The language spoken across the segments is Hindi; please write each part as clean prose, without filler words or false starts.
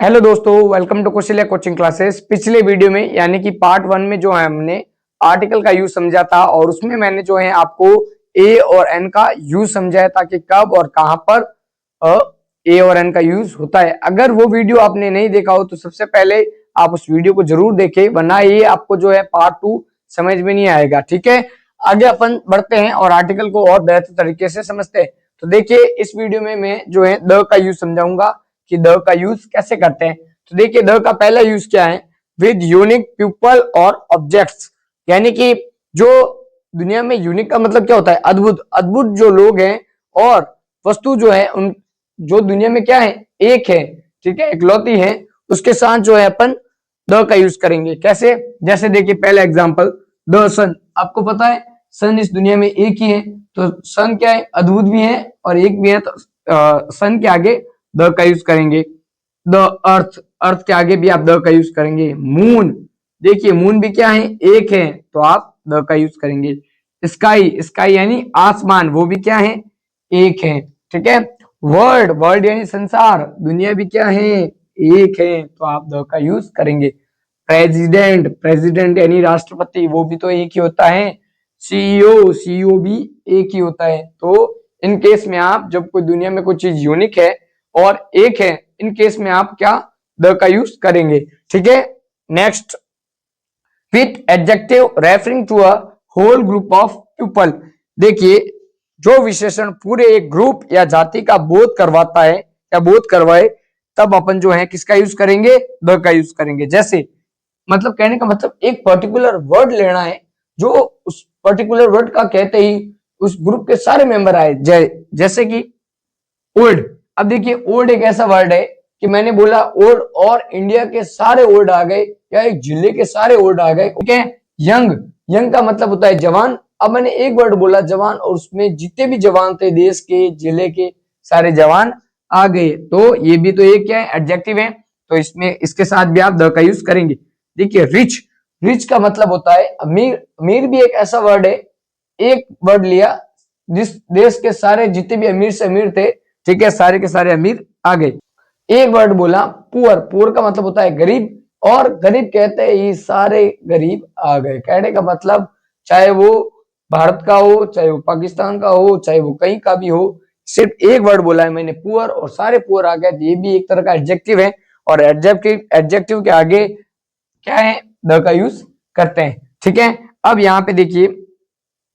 हेलो दोस्तों, welcome to Kaushalya coaching classes. पिछले वीडियो में यानी कि पार्ट 1 में जो है हमने आर्टिकल का यूज समझा था और उसमें मैंने जो है आपको ए और एन का यूज समझाया था कि कब और कहां पर ए और एन का यूज होता है। अगर वो वीडियो आपने नहीं देखा हो तो सबसे पहले आप उस वीडियो को जरूर देखें, वरना ये आपको जो है पार्ट 2 समझ में नहीं आएगा। ठीक है, आगे अपन बढ़ते हैं और आर्टिकल को और बेहतर तरीके से समझते हैं। तो देखिए, इस वीडियो में मैं जो है द का यूज समझाऊंगा कि द का यूज कैसे करते हैं। तो देखिए, द का पहला यूज क्या है, विद यूनिक पीपल और ऑब्जेक्ट्स, यानी कि जो दुनिया में यूनिक का मतलब क्या होता है, अद्भुत। अद्भुत जो लोग हैं और वस्तु जो है उन जो दुनिया में क्या है, एक है, ठीक है, इकलौती है, उसके साथ जो है अपन द का यूज करेंगे। कैसे? जैसे देखिए, पहला एग्जांपल, द सन। आपको पता है सन इस दुनिया में एक ही है, तो सन क्या है, अद्भुत भी है और एक भी है, तो सन के आगे द का यूज करेंगे। द अर्थ, अर्थ के आगे भी आप द का यूज करेंगे। मून, देखिए मून भी क्या है, एक है, तो आप द का यूज करेंगे। स्काई, स्काई यानी आसमान, वो भी क्या है, एक है, ठीक है। वर्ल्ड, वर्ल्ड यानी संसार, दुनिया भी क्या है, एक है, तो आप द का यूज करेंगे। प्रेसिडेंट, प्रेसिडेंट यानी राष्ट्रपति, वो भी तो एक ही होता है। सीईओ, सीईओ भी एक ही होता है। तो इन केस में आप जब कोई दुनिया में कोई चीज यूनिक है और एक है, इन केस में आप क्या, द का यूज करेंगे। ठीक है, next, with adjective referring to a whole group of people. देखिए, जो विशेषण पूरे एक ग्रुप या जाति का बोध करवाता है या बोध करवाए, तब अपन जो है किसका यूज करेंगे, द का यूज करेंगे। जैसे, मतलब कहने का मतलब एक पर्टिकुलर वर्ड लेना है, जो उस पर्टिकुलर वर्ड का कहते ही उस ग्रुप के सारे मेंबर आए। जैसे कि ओल्ड। अब देखिए, ओल्ड एक ऐसा वर्ड है कि मैंने बोला ओल्ड और इंडिया के सारे ओल्ड आ गए या एक जिले के सारे ओल्ड आ गए। ठीक है। यंग, यंग का मतलब होता है जवान। अब मैंने एक वर्ड बोला जवान और उसमें जितने भी जवान थे देश के, जिले के, सारे जवान आ गए। तो ये भी तो एक क्या है, एडजेक्टिव है, तो इसमें इसके साथ भी आप द का यूज करेंगे। देखिए, रिच, रिच का मतलब होता है अमीर। अमीर भी एक ऐसा वर्ड है, एक वर्ड लिया, जिस देश के सारे जितने भी अमीर से अमीर थे, ठीक है, सारे के सारे अमीर आ गए। एक वर्ड बोला पुअर, पुअर का मतलब होता है गरीब, और गरीब कहते ही सारे गरीब आ गए। कहने का मतलब चाहे वो भारत का हो, चाहे वो पाकिस्तान का हो, चाहे वो कहीं का भी हो, सिर्फ एक वर्ड बोला है मैंने पुअर और सारे पुअर आ गए। ये भी एक तरह का एडजेक्टिव है और एडजेक्टिव के आगे क्या है, द का यूज करते हैं। ठीक है, अब यहाँ पे देखिए,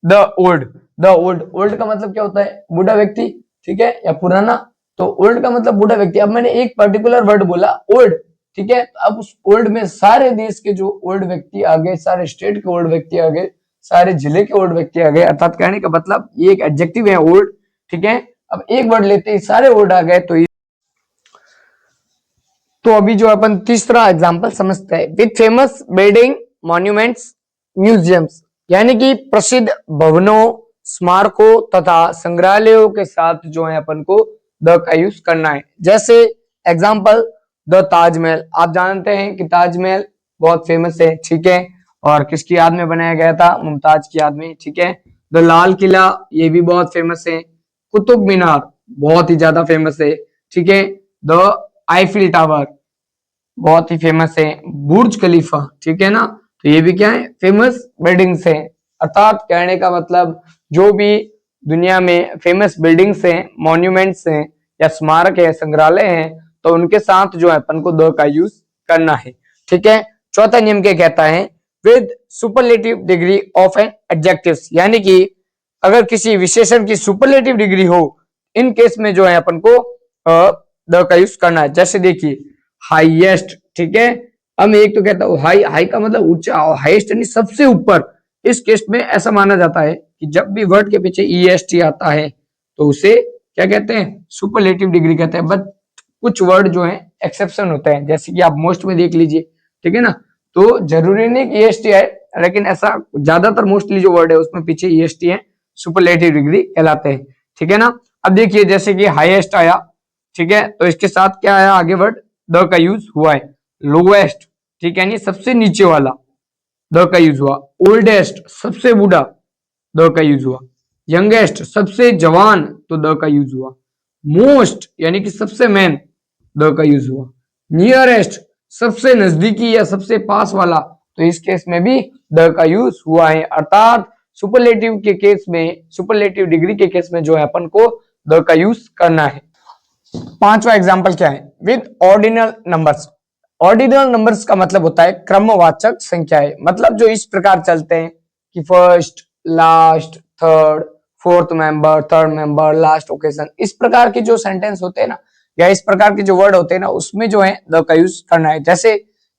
the old, the old, old का मतलब क्या होता है, बूढ़ा व्यक्ति, ठीक है, या पुराना। तो ओल्ड का मतलब बूढ़ा व्यक्ति। अब मैंने एक पर्टिकुलर वर्ड बोला ओल्ड, ठीक है, तो अब उस ओल्ड में सारे देश के जो ओल्ड व्यक्ति आ गए, सारे स्टेट के ओल्ड व्यक्ति आ गए, सारे जिले के ओल्ड व्यक्ति आ गए। अर्थात कहने का मतलब ये एक एडजेक्टिव है ओल्ड, ठीक है। अब एक वर्ड लेते ही सारे ओल्ड आ गए, तो अभी जो अपन तीसरा एग्जांपल समझते हैं, with famous building, monuments, museums, यानी कि प्रसिद्ध भवनों, स्मारकों तथा संग्रहालयों के साथ जो है अपन को द का यूज करना है। जैसे एग्जांपल, द ताजमहल। आप जानते हैं कि ताजमहल बहुत फेमस है, ठीक है, और किसकी याद में बनाया गया था, मुमताज की याद में, ठीक है। द लाल किला, ये भी बहुत फेमस है। कुतुब मीनार बहुत ही ज्यादा फेमस है, ठीक है। द आईफिल टावर बहुत ही फेमस है। बुर्ज खलीफा, ठीक है ना, तो ये भी क्या है, फेमस बिल्डिंग्स है। अर्थात कहने का मतलब जो भी दुनिया में फेमस बिल्डिंग्स हैं, मॉन्यूमेंट्स हैं या स्मारक है, संग्रहालय हैं, तो उनके साथ जो है अपन को द का यूज करना है। ठीक है। चौथा नियम क्या कहता है, with superlative degree of an adjectives, यानी कि अगर किसी विशेषण की सुपरलेटिव डिग्री हो, इन केस में जो है अपन को द का यूज करना है। जैसे देखिए, हाईएस्ट, ठीक है। अब एक तो कहता हूं हाई, हाई का मतलब ऊंचा, और हाईएस्ट यानी सबसे ऊपर। इस केस में ऐसा माना जाता है कि जब भी वर्ड के पीछे ईएसटी आता है तो उसे क्या कहते हैं, सुपरलेटिव डिग्री कहते हैं। बट कुछ वर्ड जो है एक्सेप्शन होते हैं, जैसे कि आप मोस्ट में देख लीजिए, ठीक है ना, तो जरूरी नहीं कि ईएसटी आए, लेकिन ऐसा ज्यादातर मोस्टली जो वर्ड है उसमें पीछे ईएसटी है, सुपरलेटिव डिग्री कहलाते हैं, ठीक है ना। अब देखिए, जैसे कि हाईएस्ट आया, ठीक है, तो इसके साथ क्या आया आगे वर्ड, द का यूज हुआ है। लोवेस्ट, ठीक है, यानी सबसे नीचे वाला, द का यूज हुआ। ओल्डेस्ट, सबसे बूढ़ा, द का यूज हुआ। यंगेस्ट, सबसे जवान, तो द का यूज हुआ। मोस्ट यानी कि सबसे मैन, द का यूज हुआ। नियरेस्ट सबसे नजदीकी या सबसे पास वाला, तो इस केस में भी द का यूज हुआ है। अर्थात सुपरलेटिव के केस में, सुपरलेटिव डिग्री के केस में जो है अपन को द का यूज करना है। पांचवा एग्जाम्पल क्या है, with ordinal numbers. Ordinal numbers का मतलब होता है क्रमवाचक संख्याएं, मतलब जो इस प्रकार चलते हैं कि first, last, third, fourth member, third member, last occasion, इस प्रकार के जो सेंटेंस होते हैं ना, या इस प्रकार के जो वर्ड होते हैं ना, उसमें जो है द का यूज करना है। जैसे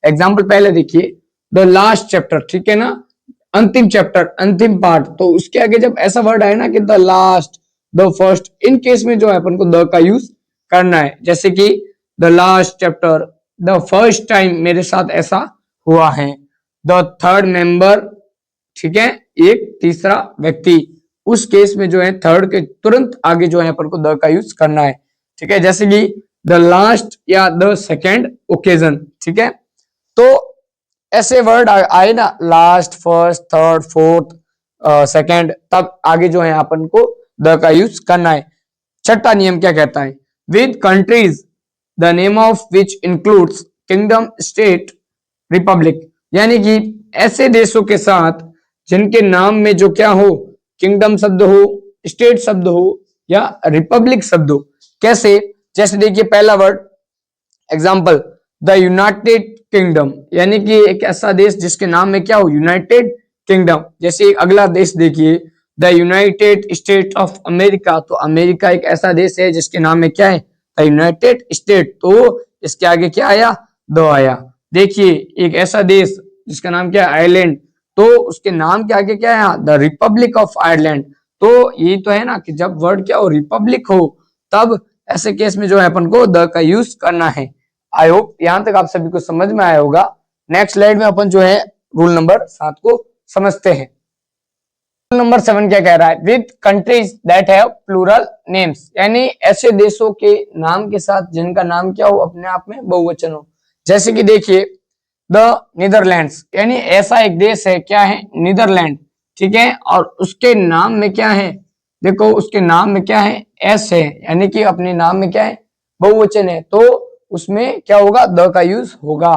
एग्जाम्पल पहले देखिए, द लास्ट चैप्टर, ठीक है ना, अंतिम चैप्टर, अंतिम पार्ट, तो उसके आगे जब ऐसा वर्ड आए ना कि the last, the first, in case में जो है अपन को द का यूज करना है। जैसे कि the last chapter, the first time मेरे साथ ऐसा हुआ है, द थर्ड मेंबर, ठीक है, एक तीसरा व्यक्ति, उस केस में जो है थर्ड के तुरंत आगे जो है अपन को द का यूज करना है, ठीक है। जैसे कि द लास्ट या द सेकेंड ओकेजन, ठीक है। तो ऐसे वर्ड आए ना, last, first, third, fourth, second, तब आगे जो है अपन को द का यूज करना है। छठा नियम क्या कहता है, with countries the name of which includes kingdom, state, Republic, यानी कि ऐसे देशों के साथ जिनके नाम में जो क्या हो, किंगडम शब्द हो, स्टेट शब्द हो या रिपब्लिक शब्द हो। कैसे, जैसे देखिए पहला word example, the United kingdom, यानी कि एक ऐसा देश जिसके नाम में क्या हो, यूनाइटेड किंगडम। जैसे एक अगला देश देखिए, the United state of America, तो अमेरिका एक ऐसा देश है जिसके नाम में क्या है, द यूनाइटेड स्टेट, तो इसके आगे क्या आया, द आया। देखिए एक ऐसा देश जिसका नाम क्या है, आयरलैंड, तो उसके नाम के आगे क्या है, द रिपब्लिक ऑफ आयरलैंड। तो ये तो है ना कि जब वर्ड क्या हो, रिपब्लिक हो, तब ऐसे केस में जो है अपन को द का यूज करना है। आई होप यहां तक आप सभी को समझ में आया होगा। नेक्स्ट स्लाइड में अपन जो है रूल नंबर 7 को समझते हैं। रूल नंबर 7 क्या कह रहा है, with countries that have plural names, यानी ऐसे देशों के नाम के साथ जिनका नाम क्या हो, अपने आप में बहुवचन हो। जैसे कि देखिए द नीदरलैंड्स, यानी ऐसा एक देश है, क्या है, नीदरलैंड, ठीक है, और उसके नाम में क्या है, देखो उसके नाम में क्या है, एस है, यानी कि अपने नाम में क्या है, बहुवचन है, तो उसमें क्या होगा, द का यूज होगा,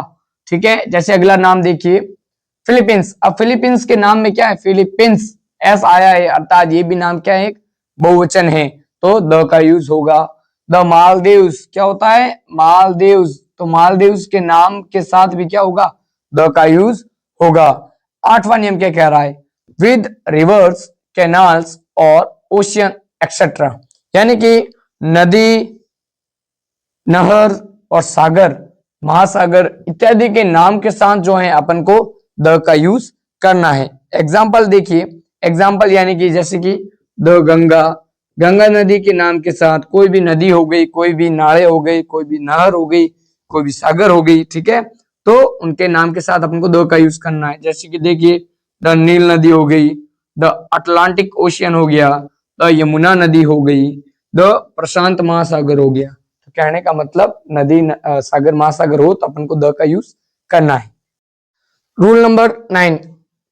ठीक है। जैसे अगला नाम देखिए फिलीपींस, अब फिलीपींस के नाम में क्या है, फिलीपींस, एस आया है, अर्थात ये भी नाम क्या है, एक बहुवचन है, तो द का यूज होगा। द मालदीव्स, क्या होता है, मालदीव्स, तो मालदीव्स के नाम के साथ भी क्या होगा, द का यूज होगा। आठवां नियम क्या कह रहा है, विद रिवर्स, कैनाल्स और ओशियन एक्सेट्रा, यानी कि नदी, नहर और सागर, महासागर इत्यादि के नाम के साथ जो है अपन को द का यूज करना है। एग्जाम्पल देखिए, एग्जाम्पल यानी कि जैसे कि द गंगा, गंगा नदी के नाम के साथ कोई भी नदी हो गई, कोई भी नाले हो गई, कोई भी नहर हो गई, कोई भी सागर हो गई, ठीक है, तो उनके नाम के साथ अपन को द का यूज करना है। जैसे कि देखिए द नील नदी हो गई, द अटलांटिक ओशियन हो गया, द यमुना नदी हो गई, द प्रशांत महासागर हो गया। तो कहने का मतलब नदी, सागर, महासागर हो तो अपन को द का यूज करना है। Rule number 9,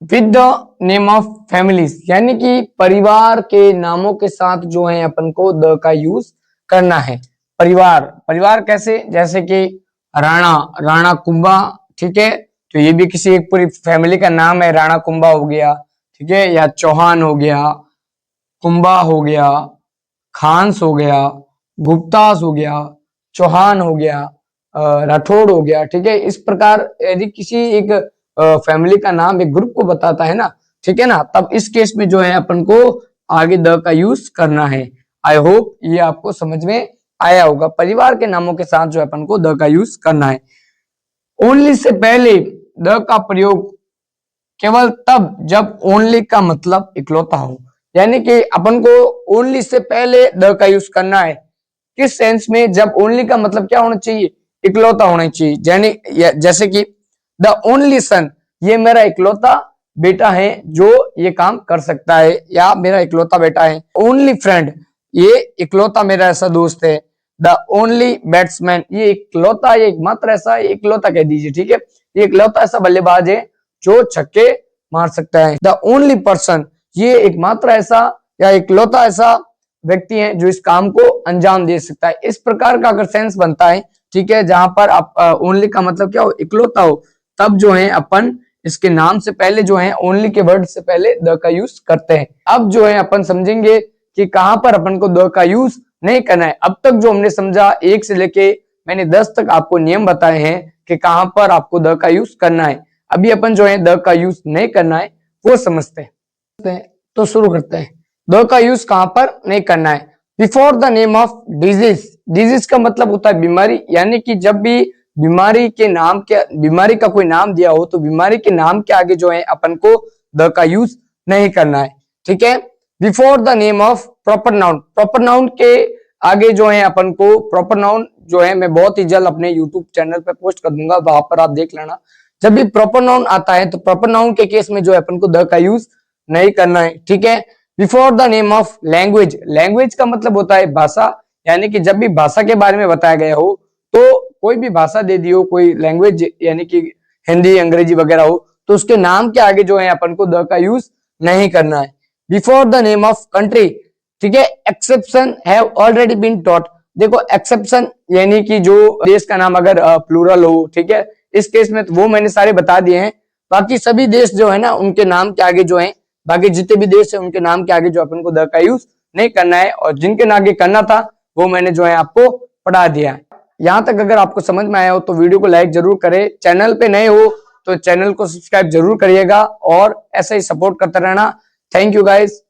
with the name of families, यानी कि परिवार के नामों के साथ जो है अपन को द का यूज करना है। परिवार, परिवार कैसे, जैसे कि राणा, राणा कुंभा, ठीक है, तो ये भी किसी एक पूरी फैमिली का नाम है, राणा कुंभा हो गया, ठीक है, या चौहान हो गया, कुंभा हो गया, खानस हो गया, गुप्तास हो गया, चौहान हो गया, राठौड़ हो गया, ठीक है। इस प्रकार यदि किसी एक फैमिली का नाम एक ग्रुप को बताता है ना, ठीक है ना, तब इस केस में जो है अपन को आगे द का यूज करना है। आई होप ये आपको समझ में आया होगा। परिवार के नामों के साथ जो है अपन को द का यूज करना है। ओनली से पहले द का प्रयोग केवल तब जब ओनली का मतलब इकलौता हो, यानी कि अपन को ओनली से पहले द का यूज करना है। किस सेंस में, जब ओनली का मतलब क्या होना चाहिए, इकलौता होना चाहिए। यानी जैसे कि द ओनली सन, ये मेरा इकलौता बेटा है जो ये काम कर सकता है, या मेरा इकलौता बेटा है। ओनली फ्रेंड, ये इकलौता मेरा ऐसा दोस्त है। द ओनली बैट्समैन, ये इकलौता, ये एकमात्र ऐसा, इकलौता कह दीजिए, ठीक है, ये इकलौता ऐसा बल्लेबाज है जो छक्के मार सकता है। द ओनली पर्सन, ये एकमात्र ऐसा या इकलौता ऐसा व्यक्ति है जो इस काम को अंजाम दे सकता है। इस प्रकार का अगर सेंस बनता है ठीक है, जहां पर आप ओनली का मतलब क्या हो, इकलौता हो, तब जो है अपन इसके नाम से पहले जो है ओनली के वर्ड से पहले द का यूज करते हैं। अब जो है अपन समझेंगे कि कहां पर अपन को द का यूज नहीं करना है। अब तक जो हमने समझा 1 से लेके मैंने 10 तक आपको नियम बताए हैं कि कहां पर आपको द का यूज करना है। अभी अपन जो है द का यूज नहीं करना है वो समझते हैं। तो शुरू करते हैं। द का यूज कहां पर नहीं करना है? Before the name of disease. Disease का मतलब होता है बीमारी, यानी कि जब भी बीमारी के नाम के, बीमारी का कोई नाम दिया हो तो बीमारी के नाम के आगे जो है अपन को द का यूज नहीं करना है। ठीक है। Before the name of proper noun. Proper noun के आगे जो है अपन को, प्रॉपर नाउन जो है मैं बहुत ही जल्द अपने यूट्यूब चैनल पे पोस्ट कर दूंगा, वहां पर आप देख लेना। जब भी प्रॉपर नाउन आता है तो प्रॉपर नाउन के केस में जो है अपन को द का यूज नहीं करना है। ठीक है। Before the name of language. Language का मतलब होता है भाषा, यानी कि जब भी भाषा के बारे में बताया गया हो, तो कोई भी भाषा दे दी हो, कोई लैंग्वेज यानी कि हिंदी अंग्रेजी वगैरह हो, तो उसके नाम के आगे जो है अपन को द का यूज नहीं करना है। Before the name of country. ठीक है। Exception have already been taught. देखो एक्सेप्शन यानी कि जो देश का नाम अगर प्लूरल हो, ठीक है, इस केस में तो वो मैंने सारे बता दिए हैं। बाकी सभी देश जो है ना उनके नाम के आगे जो है, बाकी जितने भी देश है उनके नाम के आगे जो अपन को द का यूज नहीं करना है, और जिनके आगे करना था वो मैंने जो है आपको पढ़ा दिया है। यहां तक अगर आपको समझ में आया हो तो वीडियो को लाइक जरूर करें, चैनल पे नए हो तो चैनल को सब्सक्राइब जरूर करिएगा और ऐसे ही सपोर्ट करते रहना। Thank you guys.